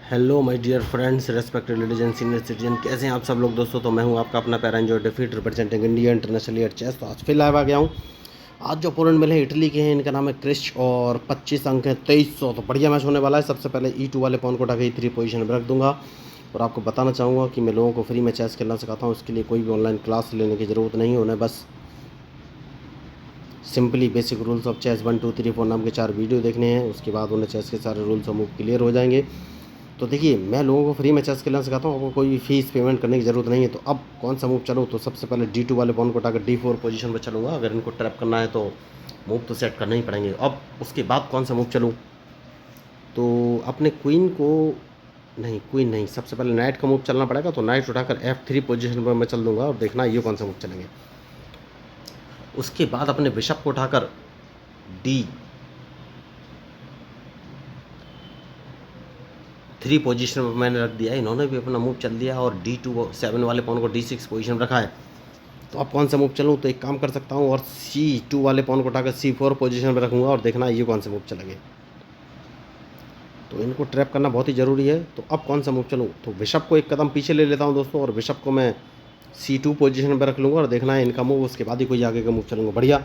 Hello my dear friends, respected ladies and senior citizen, कैसे हैं आप सब लोग दोस्तों। तो मैं हूं आपका अपना para enjoy defeat representing India international at chess. तो आज फिर लाइव आ गया हूं। आज जो अपोनेंट मिले हैं इटली के हैं, इनका नाम है क्रिश और 25 अंक है 2300। तो बढ़िया मैच होने वाला है। सबसे पहले E2 वाले पॉन को उठा के E3 पोजीशन में रख दूंगा और आपको बताना चाहूँगा कि मैं लोगों को फ्री में चेस खेलना सिखाता हूँ। इसके लिए कोई भी ऑनलाइन क्लास लेने की ज़रूरत नहीं है। उन्हें बस simply basic rules of chess 1 2 3 4 नाम के 4 वीडियो देखने हैं। उसके बाद उन्हें चेस के सारे रूल्स और मूव क्लियर हो जाएंगे। तो देखिए, मैं लोगों को फ्री में चेस खेलना सिखाता हूँ, आपको कोई भी फीस पेमेंट करने की ज़रूरत नहीं है। तो अब कौन सा मूव चलूँ? तो सबसे पहले D2 वाले पॉन को उठाकर D4 पोजीशन पर चलूँगा। अगर इनको ट्रैप करना है तो मूव तो सेट करना ही पड़ेंगे। अब उसके बाद कौन सा मूव चलूँ? तो अपने क्वीन को क्वीन नहीं, सबसे पहले नाइट का मूव चलना पड़ेगा। तो नाइट उठाकर F3 पोजीशन पर मैं चल दूँगा और देखना ये कौन सा मूव चलेंगे। उसके बाद अपने बिशप को उठाकर D3 पोजीशन पर मैंने रख दिया है। इन्होंने भी अपना मूव चल दिया और D2 7 वाले पॉन को D6 पोजीशन रखा है। तो अब कौन सा मूव चलूँ? तो एक काम कर सकता हूँ और C2 वाले पॉन को उठाकर C4 पोजीशन पर रखूँगा और देखना ये कौन सा मूव चलेंगे। तो इनको ट्रैप करना बहुत ही ज़रूरी है। तो अब कौन सा मूव चलूँ? तो बिशप को एक कदम पीछे ले लेता हूँ दोस्तों और बिशप को मैं C2 पोजीशन पर रख लूँगा और देखना है इनका मूव। उसके बाद ही कोई आगे का मूव चलूँगा। बढ़िया।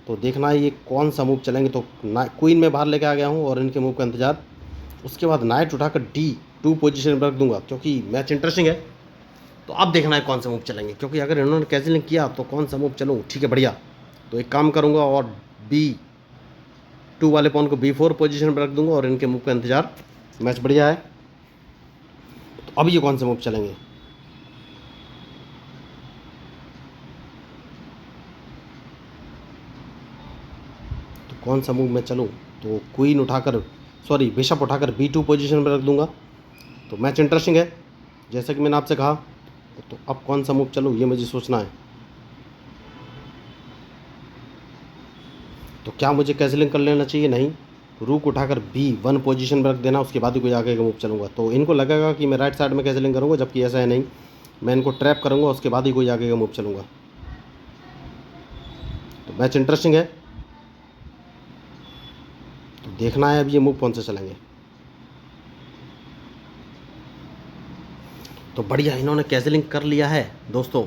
तो देखना है ये कौन सा मूव चलेंगे। तो क्वीन में बाहर लेके आ गया हूँ और इनके मूव का इंतजार। उसके बाद नाइट उठाकर D2 पोजीशन पर रख दूंगा क्योंकि मैच इंटरेस्टिंग है। तो अब देखना है कौन सा मूव चलेंगे, क्योंकि अगर इन्होंने कैंसिलिंग किया तो कौन सा मूव चलूँ। ठीक है, बढ़िया। तो एक काम करूँगा और B2 वाले पॉन को B4 पोजीशन पर रख दूंगा और इनके मूव का इंतजार। मैच बढ़िया है। तो अब ये कौन सा मूव चलेंगे। तो कौन सा मूव मैं चलूँ? तो क्वीन उठाकर बिशप उठाकर B2 पोजीशन पर रख दूंगा। तो मैच इंटरेस्टिंग है जैसा कि मैंने आपसे कहा। तो अब कौन सा मूव चलूँ ये मुझे सोचना है। तो क्या मुझे कैंसिलिंग कर लेना चाहिए? नहीं, रूक उठाकर B1 पोजीशन पर रख देना। उसके बाद ही कोई आगे का मूव चलूँगा। तो इनको लगेगा कि मैं राइट साइड में कैंसिलिंग करूँगा, जबकि ऐसा है नहीं। मैं इनको ट्रैप करूँगा, उसके बाद ही कोई आगे का मूव चलूँगा। तो मैच इंटरेस्टिंग है। तो देखना है अब ये मूव कौन से चलेंगे। तो बढ़िया, इन्होंने कैंसिलिंग कर लिया है दोस्तों।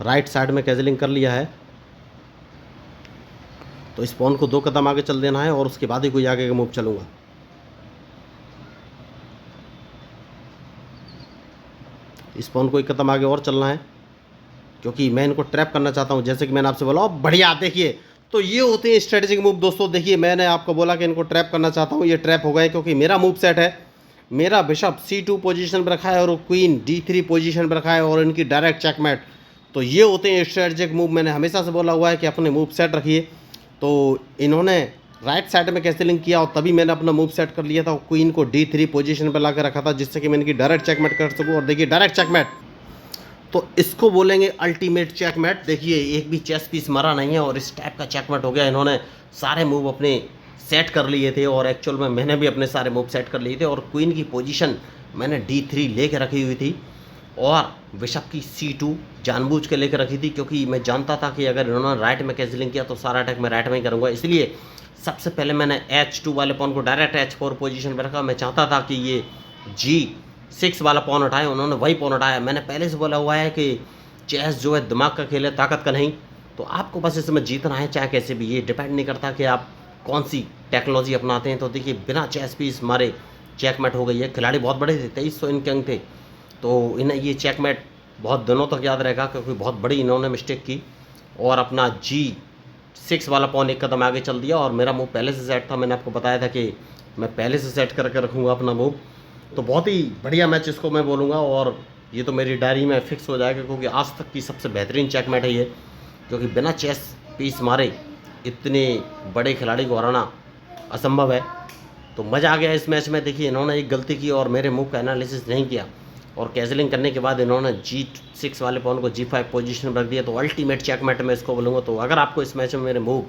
राइट साइड में कैंसिलिंग कर लिया है। तो इस पॉन को 2 कदम आगे चल देना है और उसके बाद ही कोई आगे का मूव चलूँगा। इस पॉन को 1 कदम आगे और चलना है क्योंकि मैं इनको ट्रैप करना चाहता हूँ, जैसे कि मैंने आपसे बोला। बढ़िया, देखिए, तो ये होते हैं स्ट्रेटेजिक मूव दोस्तों। देखिए, मैंने आपको बोला कि इनको ट्रैप करना चाहता हूँ, ये ट्रैप हो गए क्योंकि मेरा मूव सेट है। मेरा बिशप C2 पोजीशन पर रखा है और क्वीन D3 पोजीशन पर रखा है और इनकी डायरेक्ट चेकमेट। तो ये होते हैं स्ट्रेटेजिक मूव। मैंने हमेशा से बोला हुआ है कि अपने मूव सेट रखिए। तो इन्होंने राइट साइड में कैंसिलिंग किया और तभी मैंने अपना मूव सेट कर लिया था। क्वीन को D3 पोजीशन पर ला कर रखा था जिससे कि मैं इनकी डायरेक्ट चेकमेट कर सकूँ। और देखिए, डायरेक्ट चेकमेट, तो इसको बोलेंगे अल्टीमेट चेकमेट। देखिए, एक भी चेस पीस मरा नहीं है और इस टाइप का चेकमेट हो गया। इन्होंने सारे मूव अपने सेट कर लिए थे और एक्चुअल में मैंने भी अपने सारे मूव सेट कर लिए थे। और क्वीन की पोजीशन मैंने D3 लेके रखी हुई थी और बिशप की C2 जानबूझ के लेकर रखी थी क्योंकि मैं जानता था कि अगर इन्होंने राइट में कैंसिलिंग किया तो सारा अटैक मैं राइट में ही करूँगा। इसलिए सबसे पहले मैंने H2 वाले पॉन को डायरेक्ट H4 पोजीशन पर रखा। मैं चाहता था कि ये G6 वाला पॉन उठाए, उन्होंने वही पॉन उठाया। मैंने पहले से बोला हुआ है कि चेस जो है दिमाग का खेल है, ताकत का नहीं। तो आपको बस इसमें जीतना है चाहे कैसे भी। ये डिपेंड नहीं करता कि आप कौन सी टेक्नोलॉजी अपनाते हैं। तो देखिए, बिना चेस पीस मारे चेकमेट हो गई है। खिलाड़ी बहुत बड़े थे, 2300 इनके अंक थे। तो इन्हें ये चेकमेट बहुत दिनों तक याद रहेगा क्योंकि बहुत बड़ी इन्होंने मिस्टेक की और अपना G6 वाला पॉन 1 कदम आगे चल दिया। और मेरा मूव पहले से सेट था। मैंने आपको बताया था कि मैं पहले से सेट करके रखूँगा अपना मूव। तो बहुत ही बढ़िया मैच इसको मैं बोलूँगा और ये तो मेरी डायरी में फिक्स हो जाएगा क्योंकि आज तक की सबसे बेहतरीन चेकमेट है ये। क्योंकि बिना चेस पीस मारे इतने बड़े खिलाड़ी को हराना असंभव है। तो मज़ा आ गया इस मैच में। देखिए, इन्होंने एक गलती की और मेरे मूव का एनालिसिस नहीं किया और कैंसिलिंग करने के बाद इन्होंने G6 वाले पॉन को G5 पोजीशन पर रख दिया। तो अल्टीमेट चेकमेट में इसको बोलूँगा। तो अगर आपको इस मैच में मेरे मूव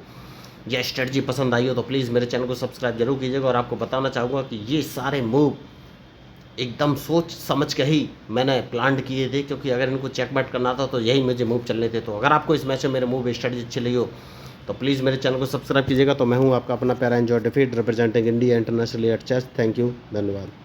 या स्ट्रेटजी पसंद आई हो तो प्लीज़ मेरे चैनल को सब्सक्राइब जरूर कीजिएगा। और आपको बताना चाहूँगा कि ये सारे मूव एकदम सोच समझ के ही मैंने प्लान किए थे क्योंकि अगर इनको चेकमेट करना था तो यही मुझे मूव चलने थे। तो अगर आपको इस मैच में मेरे मूव स्ट्रेटजी अच्छी लगी हो तो प्लीज़ मेरे चैनल को सब्सक्राइब कीजिएगा। तो मैं हूँ आपका अपना para enjoy defeat representing India international at chess. Thank you, धन्यवाद।